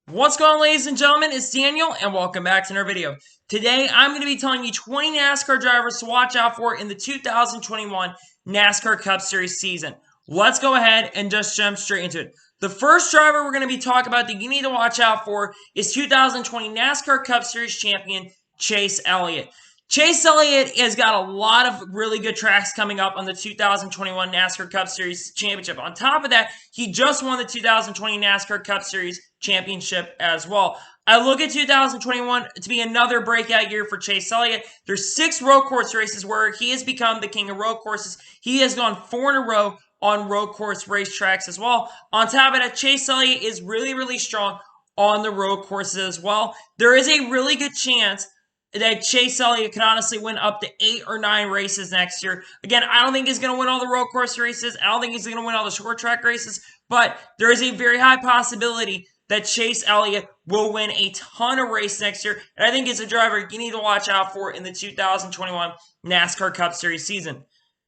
What's going on, ladies and gentlemen? It's Daniel, and welcome back to another video. Today, I'm going to be telling you 20 NASCAR drivers to watch out for in the 2021 NASCAR Cup Series season. Let's go ahead and just jump straight into it. The first driver we're going to be talking about that you need to watch out for is 2020 NASCAR Cup Series champion Chase Elliott. Chase Elliott has got a lot of really good tracks coming up on the 2021 NASCAR Cup Series Championship. On top of that, he just won the 2020 NASCAR Cup Series Championship as well. I look at 2021 to be another breakout year for Chase Elliott. There's 6 road course races where he has become the king of road courses. He has gone 4 in a row on road course racetracks as well. On top of that, Chase Elliott is really strong on the road courses as well. There is a really good chance that Chase Elliott can honestly win up to 8 or 9 races next year. Again, I don't think he's going to win all the road course races. I don't think he's going to win all the short track races. But there is a very high possibility that Chase Elliott will win a ton of races next year. And I think it's a driver you need to watch out for in the 2021 NASCAR Cup Series season.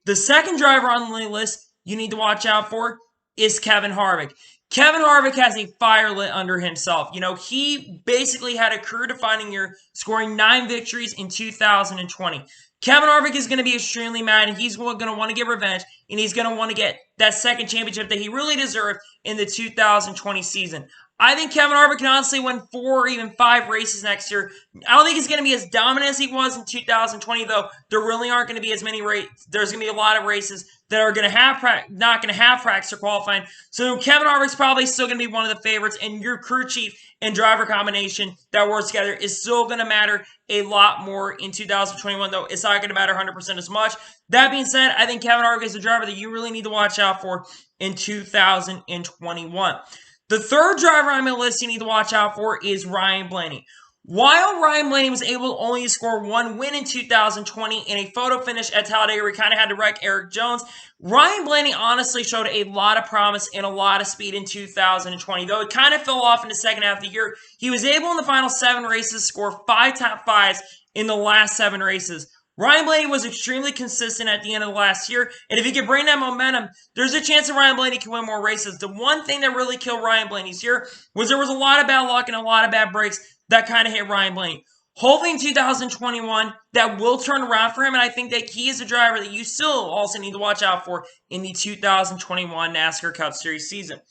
The second driver on the list you need to watch out for is Kevin Harvick. Kevin Harvick has a fire lit under himself. You know, he basically had a career-defining year, scoring 9 victories in 2020. Kevin Harvick is going to be extremely mad, and he's going to want to get revenge, and he's going to want to get that second championship that he really deserved in the 2020 season. I think Kevin Harvick can honestly win 4 or even 5 races next year. I don't think he's going to be as dominant as he was in 2020, though. There really aren't going to be as many races. There's going to be a lot of races that are going to have not going to have practice or qualifying. So Kevin Harvick's probably still going to be one of the favorites, and your crew chief and driver combination that works together is still going to matter a lot more in 2021, though it's not going to matter 100% as much. That being said, I think Kevin Harvick is a driver that you really need to watch out for in 2021. The third driver on my list you need to watch out for is Ryan Blaney. While Ryan Blaney was able to only score 1 win in 2020 in a photo finish at Talladega where he kind of had to wreck Eric Jones, Ryan Blaney honestly showed a lot of promise and a lot of speed in 2020. Though it kind of fell off in the second half of the year, he was able in the final 7 races to score 5 top 5s in the last 7 races. Ryan Blaney was extremely consistent at the end of the last year, and if he could bring that momentum, there's a chance that Ryan Blaney can win more races. The one thing that really killed Ryan Blaney's year was there was a lot of bad luck and a lot of bad breaks that kind of hit Ryan Blaney. Hopefully in 2021, that will turn around for him, and I think that he is a driver that you still also need to watch out for in the 2021 NASCAR Cup Series season.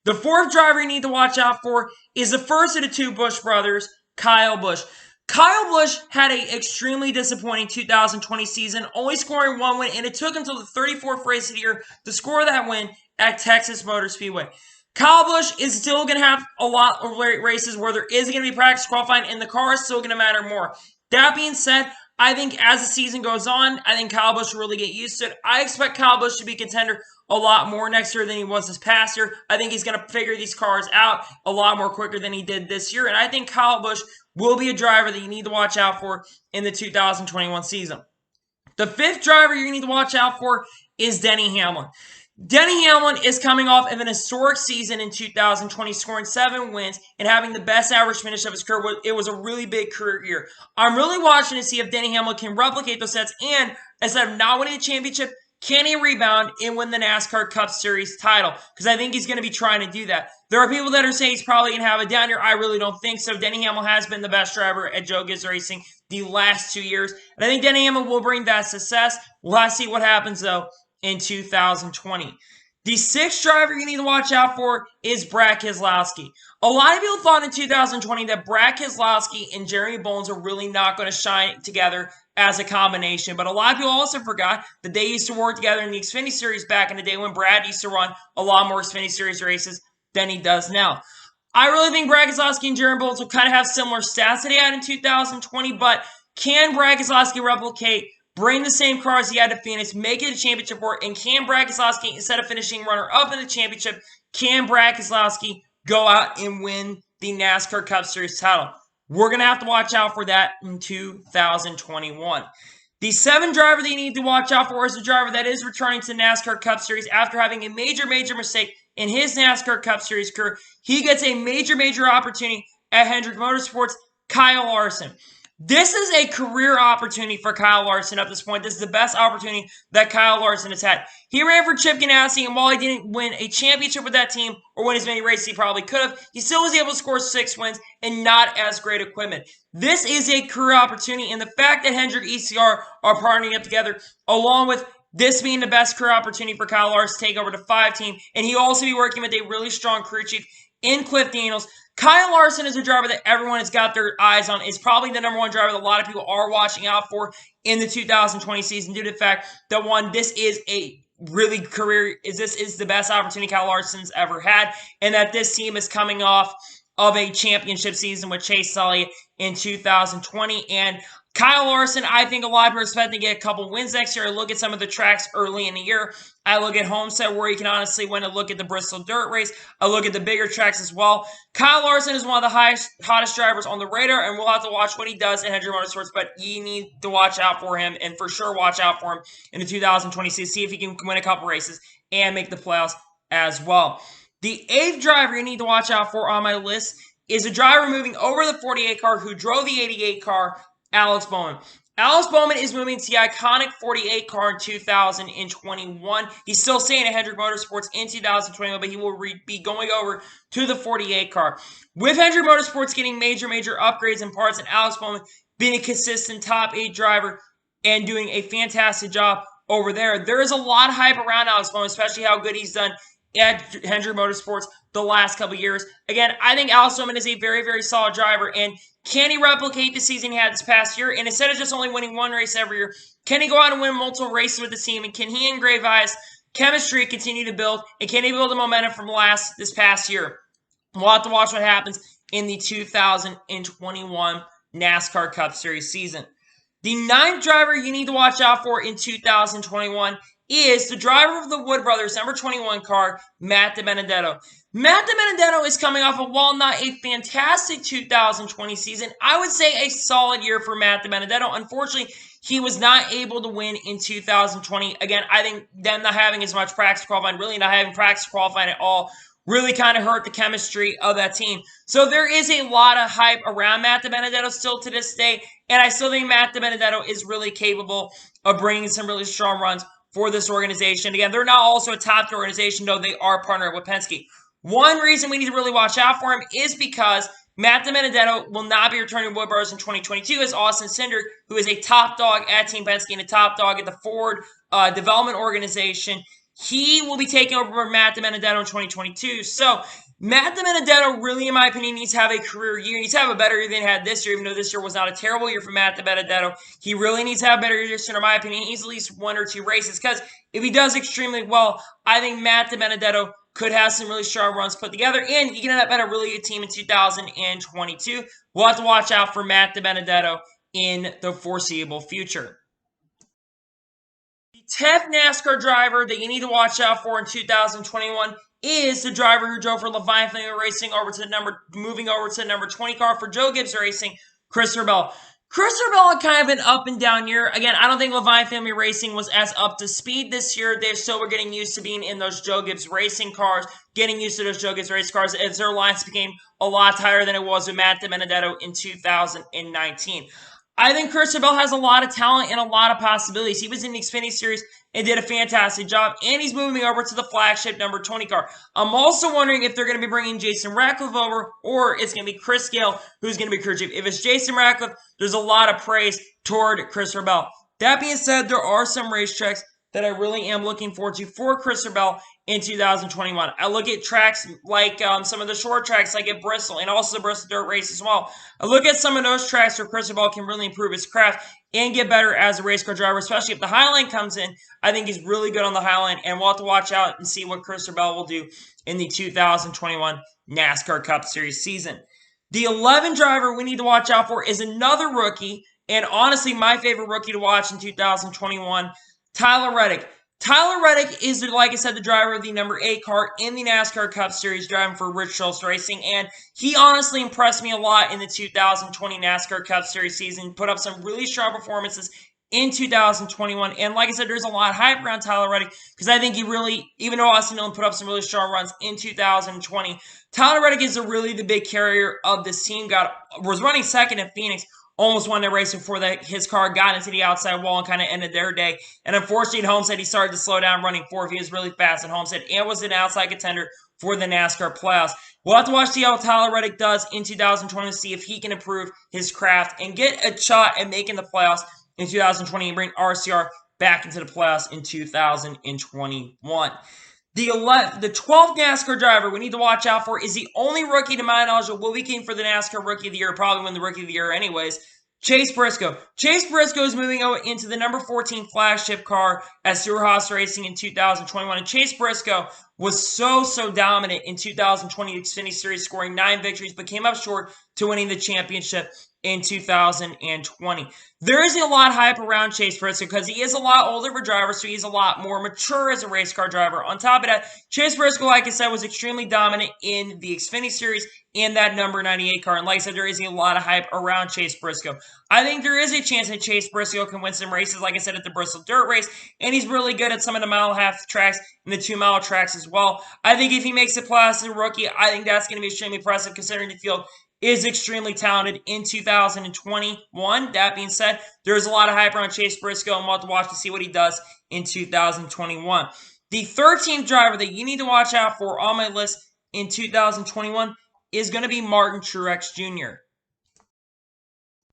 The fourth driver you need to watch out for is the first of the 2 Busch brothers, Kyle Busch. Kyle Busch had an extremely disappointing 2020 season, only scoring 1 win, and it took until the 34th race of the year to score that win at Texas Motor Speedway. Kyle Busch is still going to have a lot of races where there is going to be practice qualifying, and the car is still going to matter more. That being said, I think as the season goes on, I think Kyle Busch will really get used to it. I expect Kyle Busch to be a contender a lot more next year than he was this past year. I think he's going to figure these cars out a lot more quicker than he did this year, and I think Kyle Busch will be a driver that you need to watch out for in the 2021 season. The fifth driver you need to watch out for is Denny Hamlin. Denny Hamlin is coming off of an historic season in 2020, scoring 7 wins and having the best average finish of his career. It was a really big career year. I'm really watching to see if Denny Hamlin can replicate those stats, and instead of not winning the championship, can he rebound and win the NASCAR Cup Series title? Because I think he's going to be trying to do that. There are people that are saying he's probably going to have a down year. I really don't think so. Denny Hamlin has been the best driver at Joe Gibbs Racing the last 2 years. And I think Denny Hamlin will bring that success. We'll have to see what happens, though, in 2020. The sixth driver you need to watch out for is Brad Keselowski. A lot of people thought in 2020 that Brad Keselowski and Jeremy Bones are really not going to shine together as a combination. But a lot of people also forgot that they used to work together in the Xfinity Series back in the day when Brad used to run a lot more Xfinity Series races than he does now. I really think Brad Keselowski and Jeremy Bones will kind of have similar stats that he had in 2020, but can Brad Keselowski replicate, bring the same cars he had to Phoenix, make it a championship work, and can Brad Keselowski, instead of finishing runner-up in the championship, can Brad Keselowski go out and win the NASCAR Cup Series title? We're going to have to watch out for that in 2021. The seventh driver that you need to watch out for is the driver that is returning to the NASCAR Cup Series after having a major mistake in his NASCAR Cup Series career. He gets a major opportunity at Hendrick Motorsports, Kyle Larson. This is a career opportunity for Kyle Larson at this point. This is the best opportunity that Kyle Larson has had. He ran for Chip Ganassi, and while he didn't win a championship with that team or win as many races he probably could have, he still was able to score 6 wins and not as great equipment. This is a career opportunity, and the fact that Hendrick ECR are partnering up together, along with this being the best career opportunity for Kyle Larson to take over the 5 team, and he'll also be working with a really strong crew chief in Cliff Daniels. Kyle Larson is a driver that everyone has got their eyes on. Is probably the number one driver that a lot of people are watching out for in the 2020 season due to the fact that, one, this is a really this is the best opportunity Kyle Larson's ever had, and that this team is coming off of a championship season with Chase Elliott in 2020. And Kyle Larson, I think a lot of people are expecting to get a couple wins next year. I look at some of the tracks early in the year. I look at Homestead, where he can honestly win. I look at the Bristol Dirt Race. I look at the bigger tracks as well. Kyle Larson is one of the hottest drivers on the radar, and we'll have to watch what he does in Hendrick Motorsports, but you need to watch out for him, and for sure watch out for him in the 2020 season. See if he can win a couple races and make the playoffs as well. The 8th driver you need to watch out for on my list is a driver moving over the 48 car who drove the 88 car, Alex Bowman. Alex Bowman is moving to the iconic 48 car in 2021. He's still staying at Hendrick Motorsports in 2021, but he will be going over to the 48 car. With Hendrick Motorsports getting major upgrades and parts, and Alex Bowman being a consistent top 8 driver and doing a fantastic job over there, there is a lot of hype around Alex Bowman, especially how good he's done at Hendrick Motorsports the last couple years. Again, I think Alex Bowman is a very solid driver, and can he replicate the season he had this past year? And instead of just only winning one race every year, can he go out and win multiple races with the team? And can he and Gray Vias chemistry continue to build? And can he build the momentum from this past year? We'll have to watch what happens in the 2021 NASCAR Cup Series season. The 9th driver you need to watch out for in 2021 is the driver of the Wood Brothers number 21 car, Matt DiBenedetto. Matt DiBenedetto is coming off of, while not a fantastic 2020 season, I would say a solid year for Matt DiBenedetto. Unfortunately, he was not able to win in 2020. Again, I think them not having as much practice qualifying, really not having practice qualifying at all, really kind of hurt the chemistry of that team. So there is a lot of hype around Matt DiBenedetto still to this day, and I still think Matt DiBenedetto is really capable of bringing some really strong runs for this organization. Again, they're not also a top-tier organization, though they are partnered with Penske. One reason we need to really watch out for him is because Matt DiBenedetto will not be returning to Wood Brothers in 2022 as Austin Cindric, who is a top dog at Team Penske and a top dog at the Ford development organization, he will be taking over for Matt DiBenedetto in 2022. So Matt DiBenedetto really, in my opinion, needs to have a career year. He needs to have a better year than he had this year, even though this year was not a terrible year for Matt DiBenedetto. He really needs to have a better year this year, in my opinion. He needs at least 1 or 2 races, because if he does extremely well, I think Matt DiBenedetto could have some really strong runs put together, and he can end up at a really good team in 2022. We'll have to watch out for Matt DiBenedetto in the foreseeable future. The 10th NASCAR driver that you need to watch out for in 2021 is the driver who drove for Leviathan Racing moving over to the number 20 car for Joe Gibbs Racing, Christopher Bell. Christopher Bell had kind of an up and down year. Again, I don't think Leviathan Family Racing was as up to speed this year. They still were getting used to being in those Joe Gibbs Racing cars, getting used to those Joe Gibbs race cars as their lines became a lot higher than it was with Matt DiBenedetto in 2019. I think Christopher Bell has a lot of talent and a lot of possibilities. He was in the Xfinity Series and did a fantastic job, and he's moving over to the flagship number 20 car. I'm also wondering if they're going to be bringing Jason Ratcliffe over, or it's going to be Chris Gale who's going to be crew chief. If it's Jason Ratcliffe, there's a lot of praise toward Christopher Bell. That being said, there are some racetracks that I really am looking forward to for Christopher Bell in 2021. I look at tracks like some of the short tracks like at Bristol and also the Bristol Dirt Race as well. I look at some of those tracks where Christopher Bell can really improve his craft and get better as a race car driver, especially if the Highline comes in. I think he's really good on the Highline, and we'll have to watch out and see what Christopher Bell will do in the 2021 NASCAR Cup Series season. The 11th driver we need to watch out for is another rookie, and honestly my favorite rookie to watch in 2021, Tyler Reddick. Tyler Reddick is, like I said, the driver of the number 8 car in the NASCAR Cup Series, driving for Rich Schultz Racing, and he honestly impressed me a lot in the 2020 NASCAR Cup Series season, put up some really strong performances in 2021, and like I said, there's a lot of hype around Tyler Reddick, because I think he really, even though Austin Dillon put up some really strong runs in 2020, Tyler Reddick is really the big carrier of this team. Was running second at Phoenix, almost won their race before his car got into the outside wall and kind of ended their day. And unfortunately, at Homestead, he started to slow down running fourth. He was really fast at Homestead and was an outside contender for the NASCAR playoffs. We'll have to watch how Tyler Reddick does in 2020 to see if he can improve his craft and get a shot at making the playoffs in 2020 and bring RCR back into the playoffs in 2021. The 12th NASCAR driver we need to watch out for is the only rookie, to my knowledge, that will be king for the NASCAR Rookie of the Year, probably win the Rookie of the Year anyways. Chase Briscoe. Chase Briscoe is moving into the number 14 flagship car at Stewart-Haas Racing in 2021. And Chase Briscoe was so dominant in 2020 Xfinity Series, scoring 9 victories, but came up short to winning the championship in 2020. There isn't a lot of hype around Chase Briscoe because he is a lot older of a driver, so he's a lot more mature as a race car driver. On top of that, Chase Briscoe, like I said, was extremely dominant in the Xfinity Series and that number 98 car. And like I said, there isn't a lot of hype around Chase Briscoe. I think there is a chance that Chase Briscoe can win some races, like I said, at the Bristol Dirt Race, and he's really good at some of the mile-and-a-half tracks and the 2-mile tracks as well. I think if he makes the playoffs as a rookie, I think that's going to be extremely impressive considering the field is extremely talented in 2021. That being said, there's a lot of hype around Chase Briscoe, and we'll have to watch to see what he does in 2021. The 13th driver that you need to watch out for on my list in 2021 is going to be Martin Truex Jr.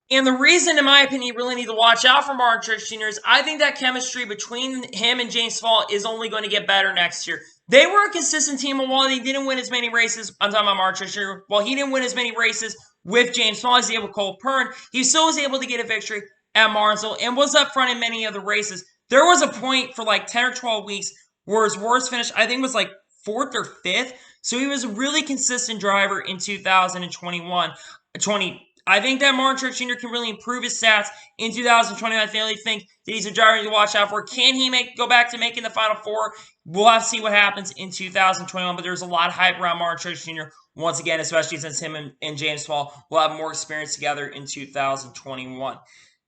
And the reason, in my opinion, you really need to watch out for Martin Truex Jr. is I think that chemistry between him and James Fall is only going to get better next year. They were a consistent team, and while they didn't win as many races, I'm talking about Martin Truex Jr., while he didn't win as many races with James Fall as he did with Cole Pearn, he still was able to get a victory at Martinsville and was up front in many of the races. There was a point for like 10 or 12 weeks where his worst finish, I think, was like 4th or 5th. So he was a really consistent driver in 2021. I think that Martin Truex Jr. can really improve his stats in 2020. I really think that he's a driver to watch out for. Can he go back to making the Final Four? We'll have to see what happens in 2021, but there's a lot of hype around Martin Truex Jr. once again, especially since him and James Fall will have more experience together in 2021.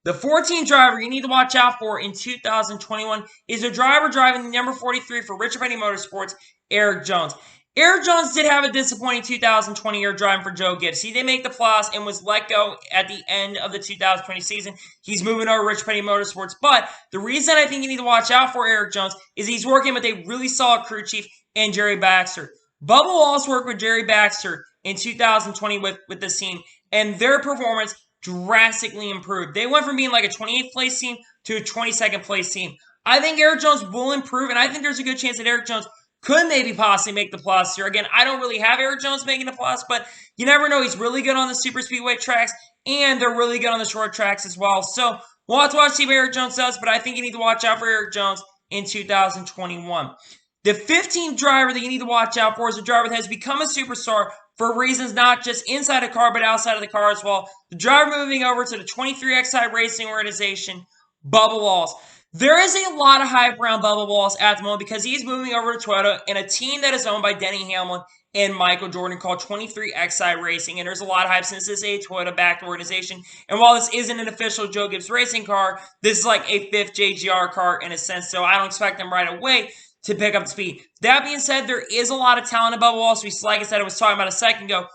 The 14th driver you need to watch out for in 2021 is a driver driving the number 43 for Richard Petty Motorsports, Erik Jones. Erik Jones did have a disappointing 2020 year driving for Joe Gibbs. He didn't make the playoffs and was let go at the end of the 2020 season. He's moving over to Rich Petty Motorsports. But the reason I think you need to watch out for Erik Jones is he's working with a really solid crew chief in Jerry Baxter. Bubba Wallace worked with Jerry Baxter in 2020 with this team, and their performance drastically improved. They went from being like a 28th place team to a 22nd place team. I think Erik Jones will improve, and I think there's a good chance that Erik Jones could maybe possibly make the playoffs here. Again, I don't really have Erik Jones making the playoffs, but you never know. He's really good on the super speedway tracks, and they're really good on the short tracks as well. So we'll have to watch see what Erik Jones does, but I think you need to watch out for Erik Jones in 2021. The 15th driver that you need to watch out for is a driver that has become a superstar for reasons not just inside the car, but outside of the car as well. The driver moving over to the 23XI Racing organization, Bubba Wallace. There is a lot of hype around Bubba Wallace at the moment because he's moving over to Toyota in a team that is owned by Denny Hamlin and Michael Jordan called 23XI Racing. And there's a lot of hype since this is a Toyota-backed organization. And while this isn't an official Joe Gibbs racing car, this is like a 5th JGR car in a sense. So I don't expect them right away to pick up the speed. That being said, there is a lot of talent about Wallace. Like I said, I was talking about a second ago.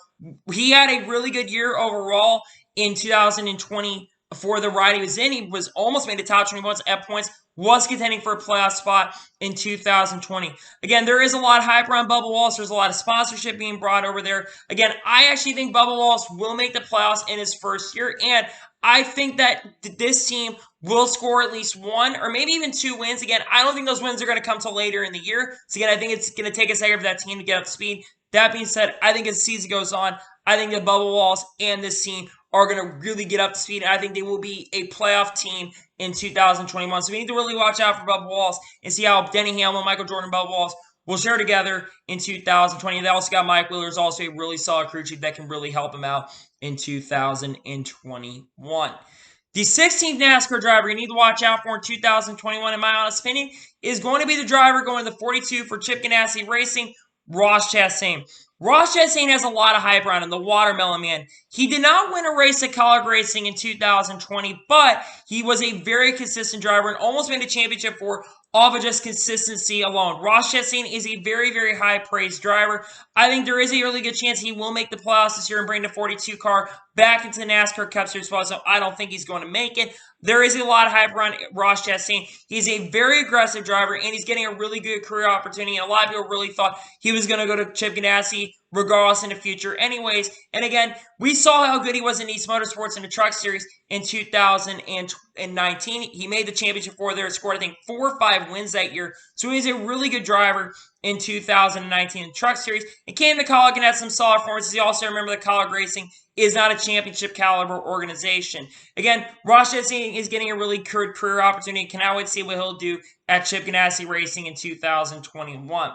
He had a really good year overall in 2020 for the ride he was in. He was almost made the top 20 at points, was contending for a playoff spot in 2020. Again, there is a lot of hype around Bubba Wallace. There's a lot of sponsorship being brought over there. Again, I actually think Bubba Wallace will make the playoffs in his first year, and I think that this team will score at least 1 or maybe even 2 wins. Again, I don't think those wins are going to come till later in the year. So again, I think it's going to take a second for that team to get up to speed. That being said, I think as the season goes on, I think that Bubba Wallace and this team are going to really get up to speed. And I think they will be a playoff team in 2021. So we need to really watch out for Bubba Wallace and see how Denny Hamlin, Michael Jordan, Bubba Wallace will share together in 2020. They also got Mike Wheeler, who's also a really solid crew chief that can really help him out in 2021. The 16th NASCAR driver you need to watch out for in 2021, in my honest opinion, is going to be the driver going to the 42 for Chip Ganassi Racing, Ross Chastain. Ross Chastain has a lot of hype around him, the Watermelon Man. He did not win a race at College Racing in 2020, but he was a very consistent driver and almost made a championship for off of just consistency alone. Ross Chastain is a very, very high-praised driver. I think there is a really good chance he will make the playoffs this year and bring the 42 car back into the NASCAR Cup Series spot, so I don't think he's going to make it. There is a lot of hype around Ross Chastain. He's a very aggressive driver, and he's getting a really good career opportunity, and a lot of people really thought he was going to go to Chip Ganassi regardless in the future anyways. And again, we saw how good he was in East Motorsports in the Truck Series in 2019. He made the championship for there, scored, I think, 4 or 5 wins that year. So he's a really good driver in 2019 in the Truck Series. And came to Kaulig and had some solid performances. You also remember that Kaulig Racing is not a championship caliber organization. Again, Ross Chastain is getting a really good career opportunity. Cannot wait to see what he'll do at Chip Ganassi Racing in 2021.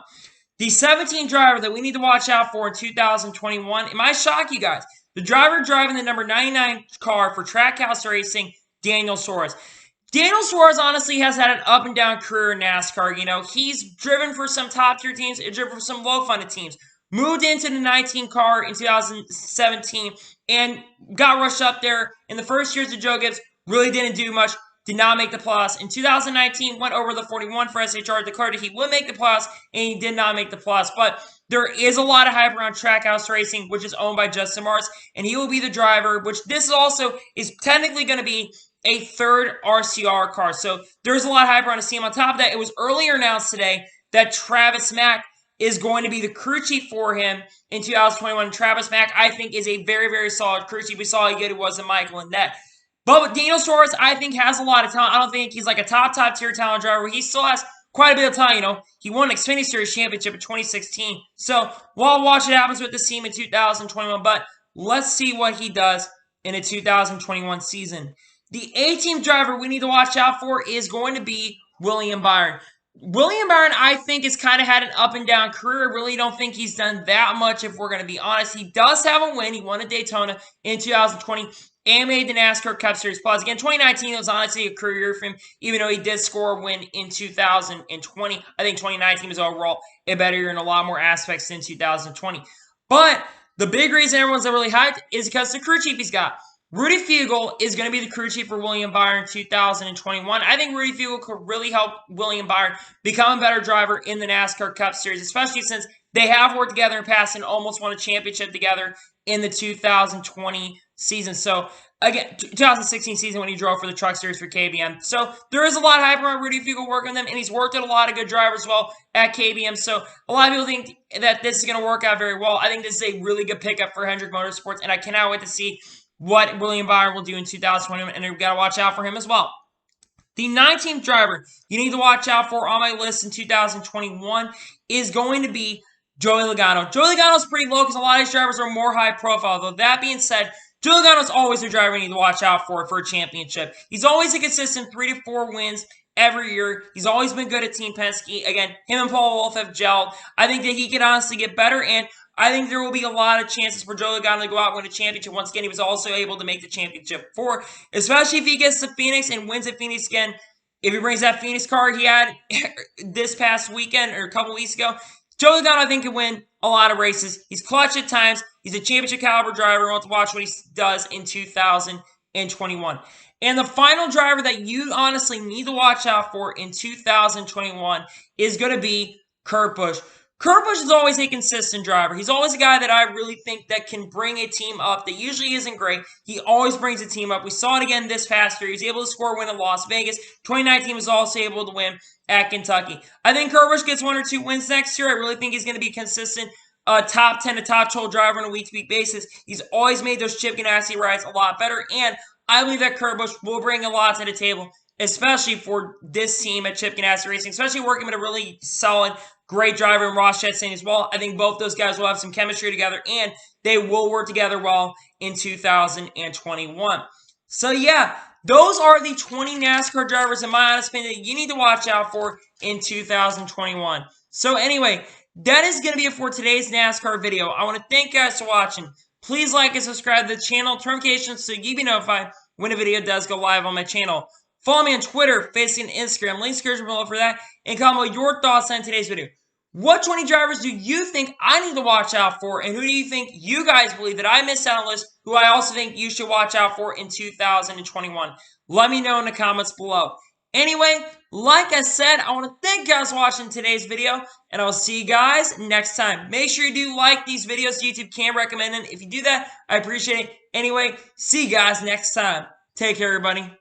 The 17 driver that we need to watch out for in 2021, it might shock you guys. The driver driving the number 99 car for Trackhouse Racing, Daniel Suarez. Daniel Suarez honestly has had an up and down career in NASCAR. You know, he's driven for some top tier teams, driven for some low funded teams. Moved into the 19 car in 2017 and got rushed up there in the first years of Joe Gibbs. Really didn't do much. Did not make the playoffs. In 2019, went over the 41 for SHR, declared that he would make the playoffs, and he did not make the playoffs. But there is a lot of hype around Trackhouse Racing, which is owned by Justin Marks, and he will be the driver, which this also is technically going to be a third RCR car. So there's a lot of hype around the team. On top of that, it was earlier announced today that Travis Mack is going to be the crew chief for him in 2021. Travis Mack, I think, is a very, very solid crew chief. We saw how good it was in Michael and Annette. But with Daniel Suarez, I think, has a lot of talent. I don't think he's like a top tier talent driver. He still has quite a bit of talent. You know, he won an Xfinity Series championship in 2016. So we'll watch what happens with this team in 2021. But let's see what he does in the 2021 season. The 18th driver we need to watch out for is going to be William Byron. William Byron, I think, has kind of had an up and down career. I really don't think he's done that much, if we're going to be honest. He does have a win. He won at Daytona in 2020 and made the NASCAR Cup Series Plus. Again, 2019 was honestly a career year for him, even though he did score a win in 2020. I think 2019 was overall a better year in a lot more aspects than 2020. But the big reason everyone's really hyped is because the crew chief he's got. Rudy Fugle is going to be the crew chief for William Byron 2021. I think Rudy Fugle could really help William Byron become a better driver in the NASCAR Cup Series, especially since they have worked together in the past and almost won a championship together in the 2020 season. So, again, 2016 season when he drove for the Truck Series for KBM. So, there is a lot of hype around Rudy Fugle working with them, and he's worked with a lot of good drivers as well at KBM. So, a lot of people think that this is going to work out very well. I think this is a really good pickup for Hendrick Motorsports, and I cannot wait to see what William Byron will do in 2021, and we've got to watch out for him as well. The 19th driver you need to watch out for on my list in 2021 is going to be Joey Logano. Joey Logano is pretty low because a lot of these drivers are more high profile. Though that being said, Joey Logano is always a driver you need to watch out for a championship. He's always a consistent 3 to 4 wins every year. He's always been good at Team Penske. Again, him and Paul Wolf have gelled. I think that he can honestly get better, and I think there will be a lot of chances for Joey Logano to go out and win a championship. Once again, he was also able to make the championship before, especially if he gets to Phoenix and wins at Phoenix again. If he brings that Phoenix car he had this past weekend or a couple weeks ago, Joey Logano, I think, can win a lot of races. He's clutch at times. He's a championship caliber driver. We'll have to watch what he does in 2021. And the final driver that you honestly need to watch out for in 2021 is going to be Kurt Busch. Kurt Busch is always a consistent driver. He's always a guy that I really think that can bring a team up that usually isn't great. He always brings a team up. We saw it again this past year. He was able to score a win in Las Vegas. 2019 was also able to win at Kentucky. I think Kurt Busch gets 1 or 2 wins next year. I really think he's going to be consistent. Top 10 to top 12 driver on a week-to-week basis. He's always made those Chip Ganassi rides a lot better, and I believe that Kurt Busch will bring a lot to the table, especially for this team at Chip Ganassi Racing, especially working with a really solid, great driver in Ross Chastain as well. I think both those guys will have some chemistry together, and they will work together well in 2021. So, yeah, those are the 20 NASCAR drivers, in my honest opinion, that you need to watch out for in 2021. So, anyway, that is going to be it for today's NASCAR video. I want to thank you guys for watching. Please like and subscribe to the channel, turn notifications so you be notified when a video does go live on my channel. Follow me on Twitter, Facebook, and Instagram. Links in the description below for that. And comment your thoughts on today's video. What 20 drivers do you think I need to watch out for? And who do you think you guys believe that I missed out on the list who I also think you should watch out for in 2021? Let me know in the comments below. Anyway, like I said, I want to thank you guys for watching today's video, and I'll see you guys next time. Make sure you do like these videos. YouTube can recommend them. If you do that, I appreciate it. Anyway, see you guys next time. Take care, everybody.